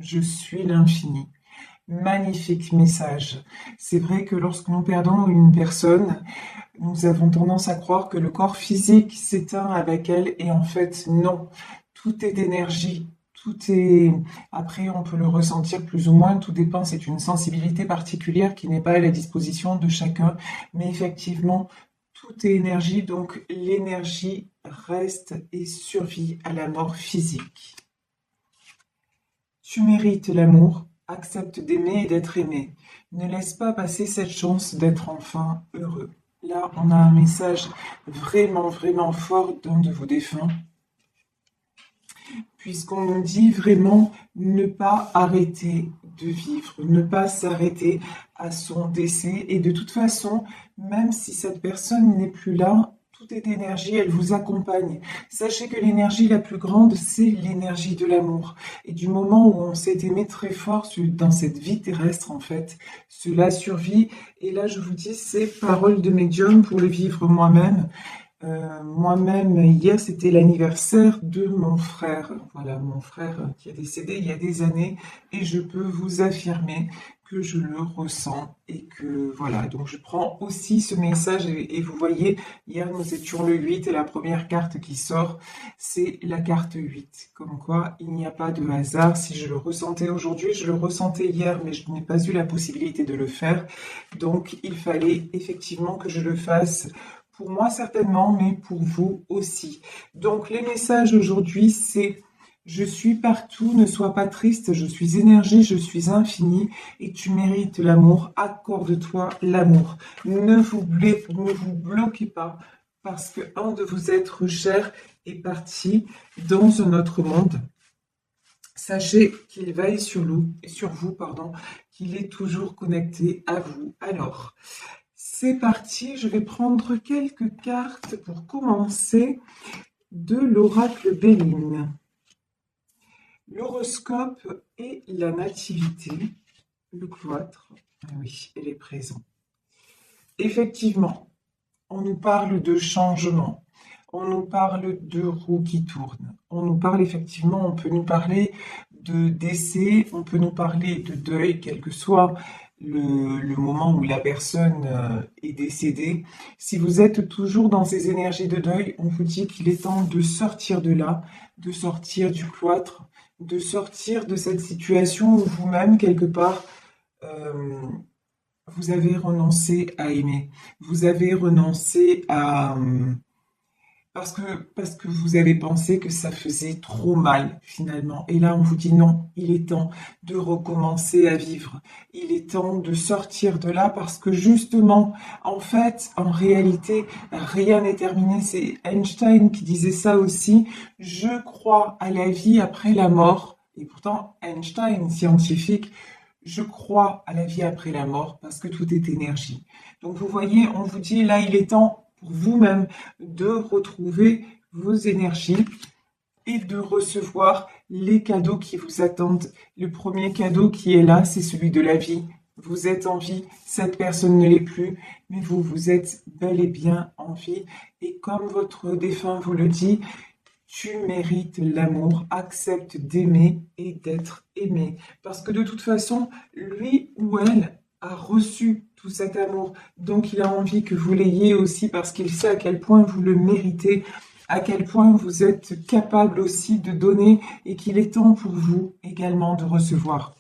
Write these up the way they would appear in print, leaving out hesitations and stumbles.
je suis l'infini. Magnifique message. C'est vrai que lorsque nous perdons une personne, nous avons tendance à croire que le corps physique s'éteint avec elle et en fait non. Tout est énergie. Tout est... Après, on peut le ressentir plus ou moins, tout dépend, c'est une sensibilité particulière qui n'est pas à la disposition de chacun. Mais effectivement, tout est énergie, donc l'énergie reste et survit à la mort physique. Tu mérites l'amour, accepte d'aimer et d'être aimé. Ne laisse pas passer cette chance d'être enfin heureux. Là, on a un message vraiment, vraiment fort d'un de vos défunts, puisqu'on nous dit vraiment ne pas arrêter de vivre, ne pas s'arrêter à son décès. Et de toute façon, même si cette personne n'est plus là, tout est énergie, elle vous accompagne. Sachez que l'énergie la plus grande, c'est l'énergie de l'amour. Et du moment où on s'est aimé très fort dans cette vie terrestre, en fait, cela survit. Et là, je vous dis, c'est parole de médium pour le vivre moi-même. Moi-même, hier, c'était l'anniversaire de mon frère. Voilà, mon frère qui est décédé il y a des années. Et je peux vous affirmer que je le ressens et que voilà, donc je prends aussi ce message et vous voyez, hier nous étions le 8 et la première carte qui sort, c'est la carte 8. Comme quoi, il n'y a pas de hasard. Si je le ressentais aujourd'hui, je le ressentais hier, mais je n'ai pas eu la possibilité de le faire. Donc, il fallait effectivement que je le fasse pour moi certainement, mais pour vous aussi. Donc les messages aujourd'hui, c'est je suis partout, ne sois pas triste, je suis énergie, je suis infini et tu mérites l'amour, accorde-toi l'amour. Ne vous bloquez pas parce que un de vos êtres chers est parti dans un autre monde. Sachez qu'il veille sur vous, pardon, qu'il est toujours connecté à vous. Alors, c'est parti, je vais prendre quelques cartes pour commencer de l'oracle Béline. L'horoscope et la nativité, le cloître, oui, elle est présente. Effectivement, on nous parle de changement, on nous parle de roues qui tournent, on nous parle effectivement, on peut nous parler de décès, on peut nous parler de deuil, quel que soit le moment où la personne est décédée. Si vous êtes toujours dans ces énergies de deuil, on vous dit qu'il est temps de sortir de là, de sortir du cloître, de sortir de cette situation où vous-même, quelque part, euh, vous avez renoncé à aimer, vous avez renoncé à... parce que vous avez pensé que ça faisait trop mal finalement. Et là, on vous dit non, il est temps de recommencer à vivre. Il est temps de sortir de là parce que justement, en fait, en réalité, rien n'est terminé. C'est Einstein qui disait ça aussi. Je crois à la vie après la mort. Et pourtant, Einstein, scientifique, je crois à la vie après la mort parce que tout est énergie. Donc vous voyez, on vous dit là, il est temps pour vous-même de retrouver vos énergies et de recevoir les cadeaux qui vous attendent. Le premier cadeau qui est là, c'est celui de la vie. Vous êtes en vie, cette personne ne l'est plus, mais vous, vous êtes bel et bien en vie. Et comme votre défunt vous le dit, tu mérites l'amour, accepte d'aimer et d'être aimé. Parce que de toute façon, lui ou elle a reçu tout cet amour. Donc il a envie que vous l'ayez aussi parce qu'il sait à quel point vous le méritez, à quel point vous êtes capable aussi de donner et qu'il est temps pour vous également de recevoir.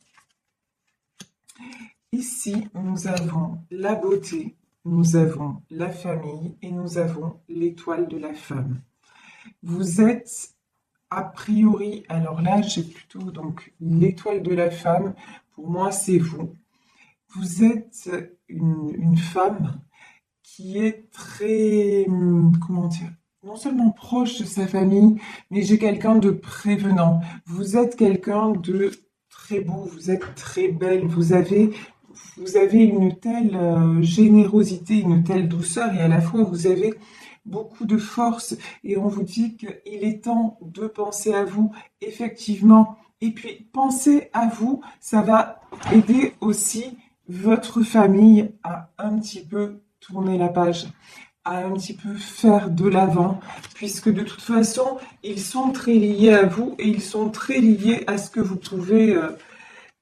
Ici, nous avons la beauté, nous avons la famille et nous avons l'étoile de la femme. Vous êtes a priori, alors là j'ai plutôt donc l'étoile de la femme, pour moi c'est vous. Vous êtes une femme qui est très, comment dire, non seulement proche de sa famille, mais j'ai quelqu'un de prévenant. Vous êtes quelqu'un de très beau, vous êtes très belle, vous avez une telle générosité, une telle douceur et à la fois vous avez beaucoup de force et on vous dit qu'il est temps de penser à vous, effectivement. Et puis, penser à vous, ça va aider aussi votre famille à un petit peu tourner la page, à un petit peu faire de l'avant, puisque de toute façon, ils sont très liés à vous et ils sont très liés à ce que vous pouvez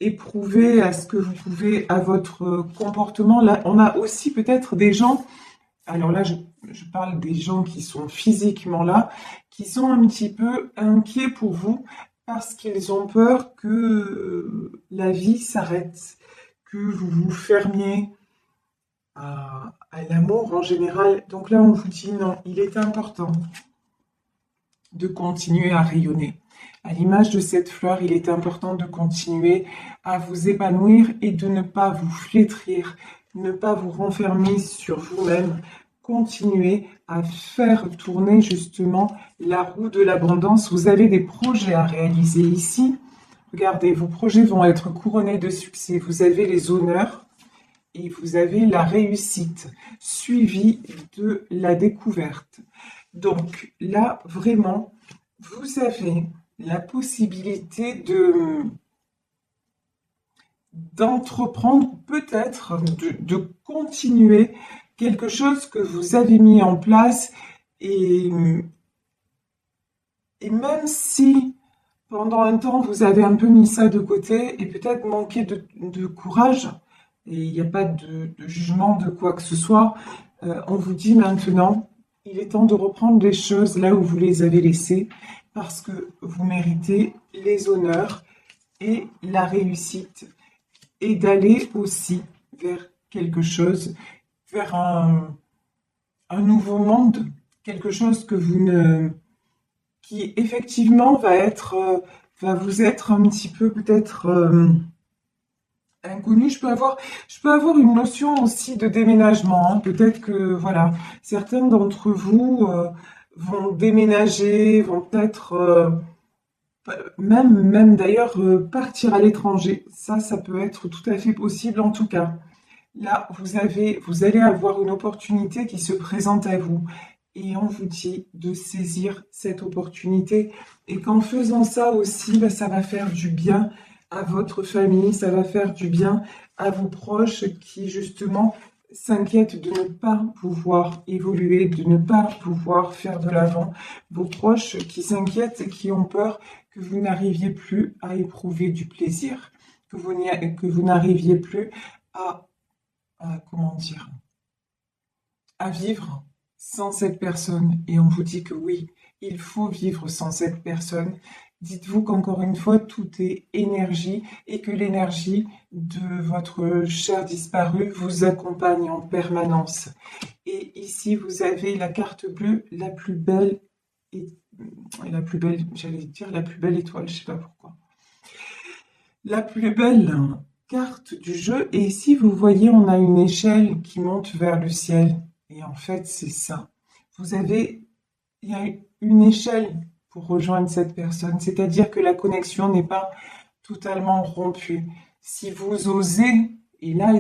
éprouver, à ce que vous pouvez, à votre comportement. Là, on a aussi peut-être des gens, alors là, je parle des gens qui sont physiquement là, qui sont un petit peu inquiets pour vous parce qu'ils ont peur que la vie s'arrête, que vous vous fermiez à l'amour en général. Donc là, on vous dit non, il est important de continuer à rayonner. À l'image de cette fleur, il est important de continuer à vous épanouir et de ne pas vous flétrir, ne pas vous renfermer sur vous-même. Continuez à faire tourner justement la roue de l'abondance. Vous avez des projets à réaliser ici. Regardez, vos projets vont être couronnés de succès. Vous avez les honneurs et vous avez la réussite, suivie de la découverte. Donc là, vraiment, vous avez la possibilité d'entreprendre, peut-être de continuer quelque chose que vous avez mis en place et, et même si pendant un temps vous avez un peu mis ça de côté et peut-être manqué de courage, et il n'y a pas de jugement de quoi que ce soit, on vous dit maintenant, il est temps de reprendre les choses là où vous les avez laissées parce que vous méritez les honneurs et la réussite et d'aller aussi vers quelque chose, vers un nouveau monde, quelque chose que vous ne, qui effectivement va vous être un petit peu peut-être inconnu. Je peux avoir une notion aussi de déménagement, hein. Peut-être que voilà, certains d'entre vous vont déménager, vont peut-être même d'ailleurs partir à l'étranger. Ça peut être tout à fait possible en tout cas. Là, vous allez avoir une opportunité qui se présente à vous et on vous dit de saisir cette opportunité et qu'en faisant ça aussi, bah, ça va faire du bien à votre famille, ça va faire du bien à vos proches qui justement s'inquiètent de ne pas pouvoir évoluer, de ne pas pouvoir faire de l'avant. Vos proches qui s'inquiètent et qui ont peur que vous n'arriviez plus à éprouver du plaisir, que vous n'arriviez plus à comment dire, à vivre sans cette personne. Et on vous dit que oui, il faut vivre sans cette personne. Dites-vous qu'encore une fois, tout est énergie et que l'énergie de votre cher disparu vous accompagne en permanence. Et ici, vous avez la carte bleue, la plus belle, et la plus belle, j'allais dire la plus belle étoile, je sais pas pourquoi. La plus belle carte du jeu. Et ici, vous voyez, on a une échelle qui monte vers le ciel. Et en fait, c'est ça. Il y a une échelle pour rejoindre cette personne. C'est-à-dire que la connexion n'est pas totalement rompue. Si vous osez, et là,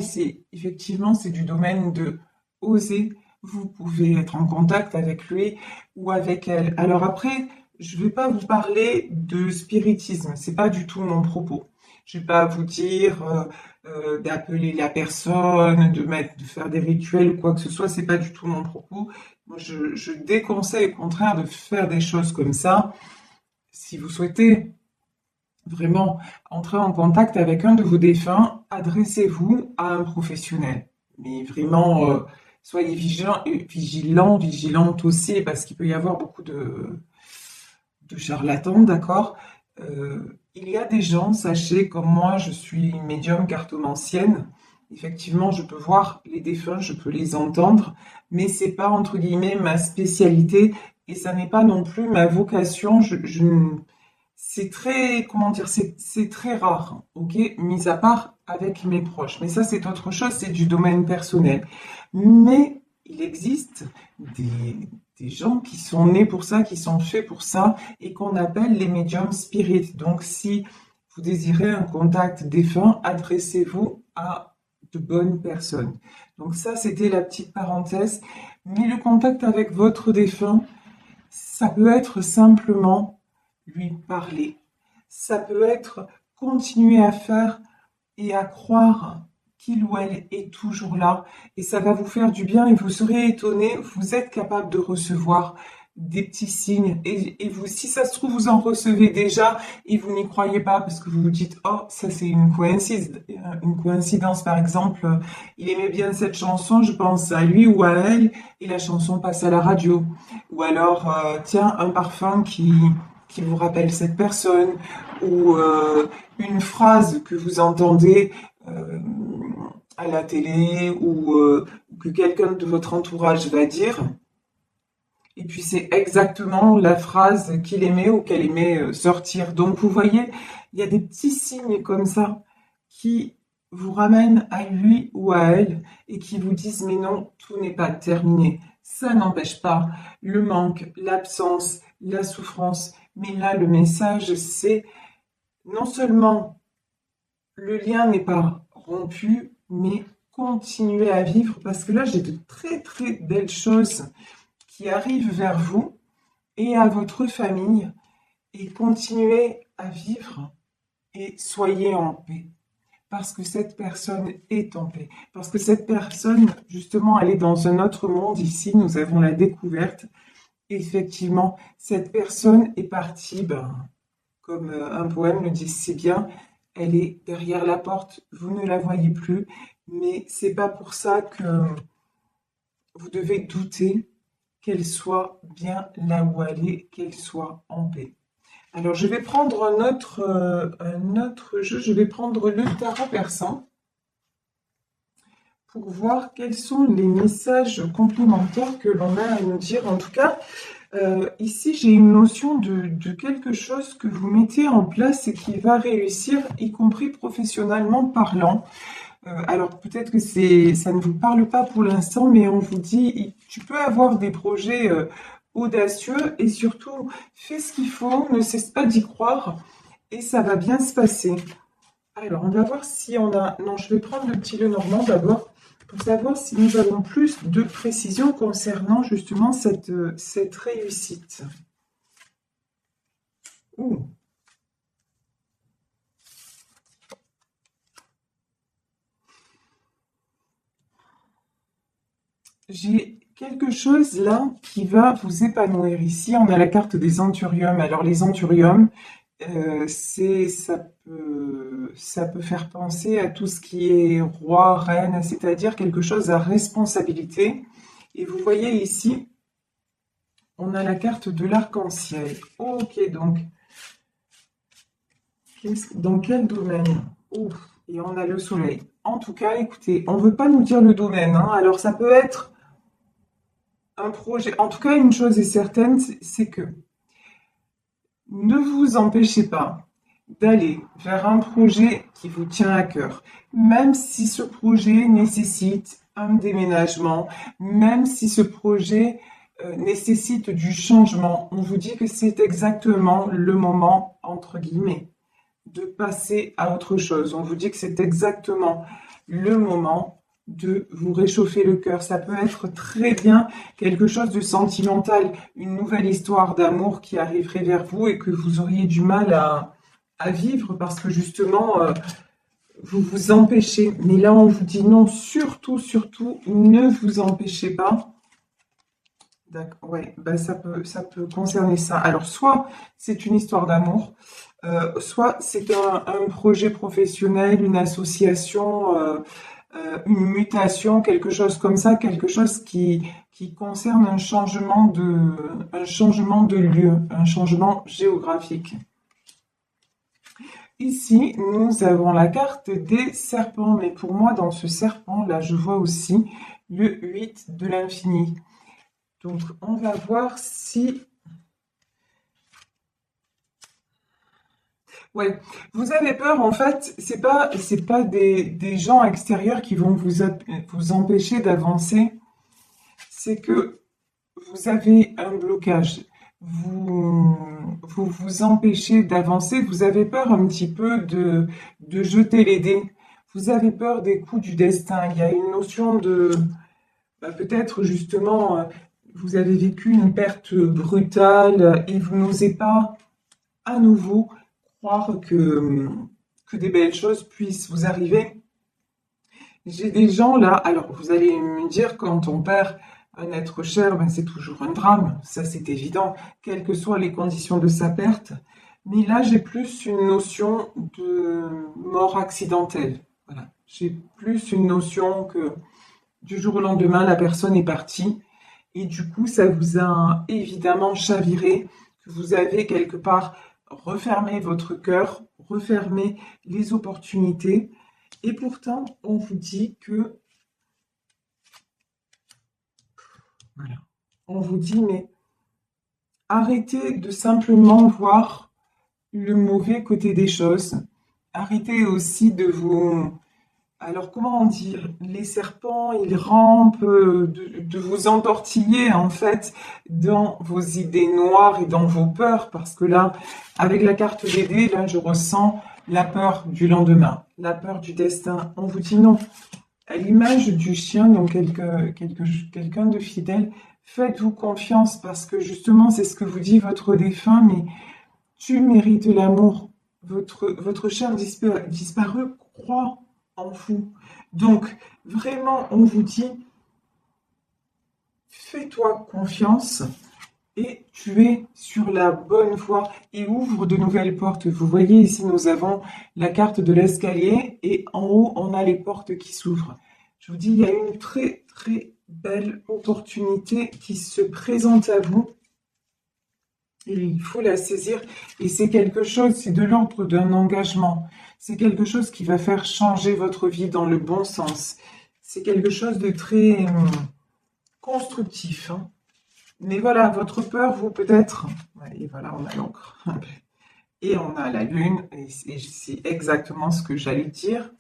effectivement, c'est du domaine de oser, vous pouvez être en contact avec lui ou avec elle. Alors après, je ne vais pas vous parler de spiritisme, c'est pas du tout mon propos. Je vais pas vous dire d'appeler la personne, de faire des rituels ou quoi que ce soit, c'est pas du tout mon propos. Moi, je déconseille au contraire de faire des choses comme ça. Si vous souhaitez vraiment entrer en contact avec un de vos défunts, adressez-vous à un professionnel. Mais vraiment, soyez vigilantes aussi, parce qu'il peut y avoir beaucoup de charlatans, d'accord? Il y a des gens, sachez, comme moi, je suis médium cartomancienne. Effectivement, je peux voir les défunts, je peux les entendre, mais c'est pas entre guillemets ma spécialité et ça n'est pas non plus ma vocation. C'est très, comment dire, c'est très rare, ok? Mis à part avec mes proches. Mais ça, c'est autre chose, c'est du domaine personnel. Mais il existe des gens qui sont nés pour ça, qui sont faits pour ça, et qu'on appelle les médiums spirites. Donc, si vous désirez un contact défunt, adressez-vous à de bonnes personnes. Donc ça, c'était la petite parenthèse. Mais le contact avec votre défunt, ça peut être simplement lui parler. Ça peut être continuer à faire et à croire qu'il ou elle est toujours là et ça va vous faire du bien et vous serez étonné, vous êtes capable de recevoir des petits signes et vous, si ça se trouve, vous en recevez déjà et vous n'y croyez pas parce que vous vous dites, oh, ça c'est une coïncidence par exemple, il aimait bien cette chanson, je pense à lui ou à elle et la chanson passe à la radio. Ou alors, tiens, un parfum qui vous rappelle cette personne ou une phrase que vous entendez euh, à la télé ou que quelqu'un de votre entourage va dire. Et puis c'est exactement la phrase qu'il aimait ou qu'elle aimait sortir. Donc vous voyez, il y a des petits signes comme ça qui vous ramènent à lui ou à elle et qui vous disent mais non, tout n'est pas terminé. Ça n'empêche pas le manque, l'absence, la souffrance. Mais là, le message, c'est non seulement le lien n'est pas rompu, mais continuez à vivre parce que là, j'ai de très très belles choses qui arrivent vers vous et à votre famille et continuez à vivre et soyez en paix. Parce que cette personne est en paix. Parce que cette personne, justement, elle est dans un autre monde. Ici, nous avons la découverte. Effectivement, cette personne est partie, comme un poème le dit si bien, elle est derrière la porte, vous ne la voyez plus, mais c'est pas pour ça que vous devez douter qu'elle soit bien là où elle est, qu'elle soit en paix. Alors, je vais prendre un autre jeu, je vais prendre le tarot persan pour voir quels sont les messages complémentaires que l'on a à nous dire. En tout cas, ici, j'ai une notion de quelque chose que vous mettez en place et qui va réussir, y compris professionnellement parlant. Alors peut-être que ça ne vous parle pas pour l'instant, mais on vous dit, tu peux avoir des projets audacieux et surtout, fais ce qu'il faut, ne cesse pas d'y croire et ça va bien se passer. Alors, on va voir si on a... Non, je vais prendre le petit Lenormand d'abord pour savoir si nous avons plus de précision concernant justement cette réussite. Ouh. J'ai quelque chose là qui va vous épanouir. Ici, on a la carte des anthuriums. Alors, les anthuriums, ça peut faire penser à tout ce qui est roi, reine, c'est-à-dire quelque chose à responsabilité. Et vous voyez ici, on a la carte de l'arc-en-ciel. Ok, donc, dans quel domaine? Ouf, et on a le soleil. En tout cas, écoutez, on ne veut pas nous dire le domaine, hein. Alors, ça peut être un projet. En tout cas, une chose est certaine, c'est que ne vous empêchez pas d'aller vers un projet qui vous tient à cœur, même si ce projet nécessite un déménagement, même si ce projet nécessite du changement. On vous dit que c'est exactement le moment, entre guillemets, de passer à autre chose. On vous dit que c'est exactement le moment de vous réchauffer le cœur. Ça peut être très bien quelque chose de sentimental, une nouvelle histoire d'amour qui arriverait vers vous et que vous auriez du mal à vivre parce que justement, vous vous empêchez. Mais là, on vous dit non, surtout, surtout, ne vous empêchez pas. D'accord, ouais, ben ça peut concerner ça. Alors, soit c'est une histoire d'amour, soit c'est un projet professionnel, une association, une mutation, quelque chose comme ça, quelque chose qui concerne un changement de lieu, un changement géographique. Ici, nous avons la carte des serpents, mais pour moi, dans ce serpent-là, je vois aussi le 8 de l'infini. Donc, on va voir si... Ouais, vous avez peur, en fait, c'est pas des gens extérieurs qui vont vous empêcher d'avancer, c'est que vous avez un blocage. Vous empêchez d'avancer, vous avez peur un petit peu de jeter les dés. Vous avez peur des coups du destin. Il y a une notion de, peut-être justement, vous avez vécu une perte brutale et vous n'osez pas à nouveau croire que des belles choses puissent vous arriver. J'ai des gens là, alors vous allez me dire, quand on perd un être cher, ben c'est toujours un drame, ça c'est évident, quelles que soient les conditions de sa perte. Mais là, j'ai plus une notion de mort accidentelle. Voilà. J'ai plus une notion que du jour au lendemain, la personne est partie. Et du coup, ça vous a évidemment chaviré, que vous avez quelque part refermé votre cœur, refermé les opportunités. Et pourtant, on vous dit que, voilà, on vous dit, mais arrêtez de simplement voir le mauvais côté des choses. Arrêtez aussi de vous... Alors, comment dire? Les serpents, ils rampent, de vous entortiller, en fait, dans vos idées noires et dans vos peurs, parce que là, avec la carte des dés, là, je ressens la peur du lendemain, la peur du destin. On vous dit non. À l'image du chien, donc quelqu'un de fidèle, faites-vous confiance, parce que justement, c'est ce que vous dit votre défunt, mais tu mérites l'amour. Votre cher disparu croit en vous. Donc, vraiment, on vous dit, fais-toi confiance et tu es sur la bonne voie et ouvre de nouvelles portes. Vous voyez ici, nous avons la carte de l'escalier et en haut, on a les portes qui s'ouvrent. Je vous dis, il y a une très, très belle opportunité qui se présente à vous. Et il faut la saisir et c'est quelque chose, c'est de l'ordre d'un engagement. C'est quelque chose qui va faire changer votre vie dans le bon sens. C'est quelque chose de très constructif, hein. Mais voilà, votre peur, vous peut-être, ouais, et voilà, on a l'encre, et on a la lune, et c'est exactement ce que j'allais dire.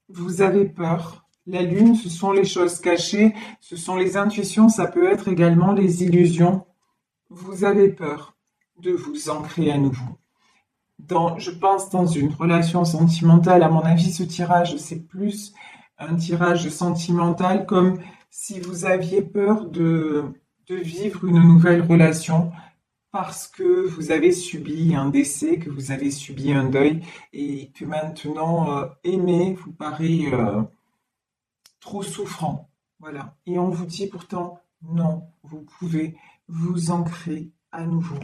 Vous avez peur. La lune, ce sont les choses cachées, ce sont les intuitions, ça peut être également les illusions. Vous avez peur de vous ancrer à nouveau. Je pense dans une relation sentimentale, à mon avis, ce tirage, c'est plus un tirage sentimental, comme si vous aviez peur de vivre une nouvelle relation parce que vous avez subi un décès, que vous avez subi un deuil et que maintenant aimer vous paraît trop souffrant. Voilà. Et on vous dit pourtant non, vous pouvez vous ancrer à nouveau.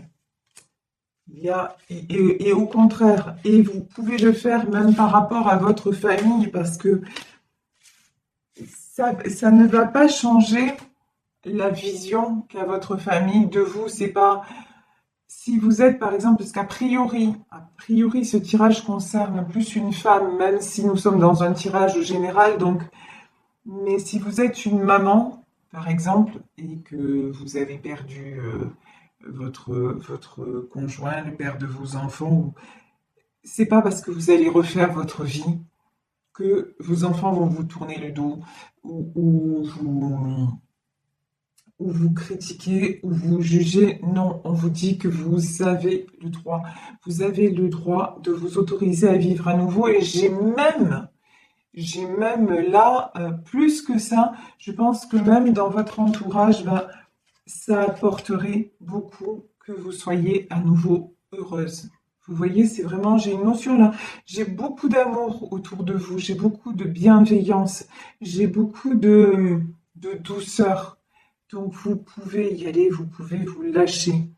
Et au contraire, et vous pouvez le faire même par rapport à votre famille, parce que ça ne va pas changer la vision qu'a votre famille de vous. C'est pas si vous êtes par exemple, parce a priori, ce tirage concerne plus une femme, même si nous sommes dans un tirage général. Donc, mais si vous êtes une maman, par exemple, et que vous avez perdu votre conjoint, le père de vos enfants, c'est pas parce que vous allez refaire votre vie que vos enfants vont vous tourner le dos ou vous critiquer ou vous juger. Non, on vous dit que vous avez le droit. Vous avez le droit de vous autoriser à vivre à nouveau. Et j'ai même là, plus que ça, je pense que même dans votre entourage, ben, ça apporterait beaucoup que vous soyez à nouveau heureuse. Vous voyez, c'est vraiment, j'ai une notion là, j'ai beaucoup d'amour autour de vous, j'ai beaucoup de bienveillance, j'ai beaucoup de douceur. Donc vous pouvez y aller, vous pouvez vous lâcher.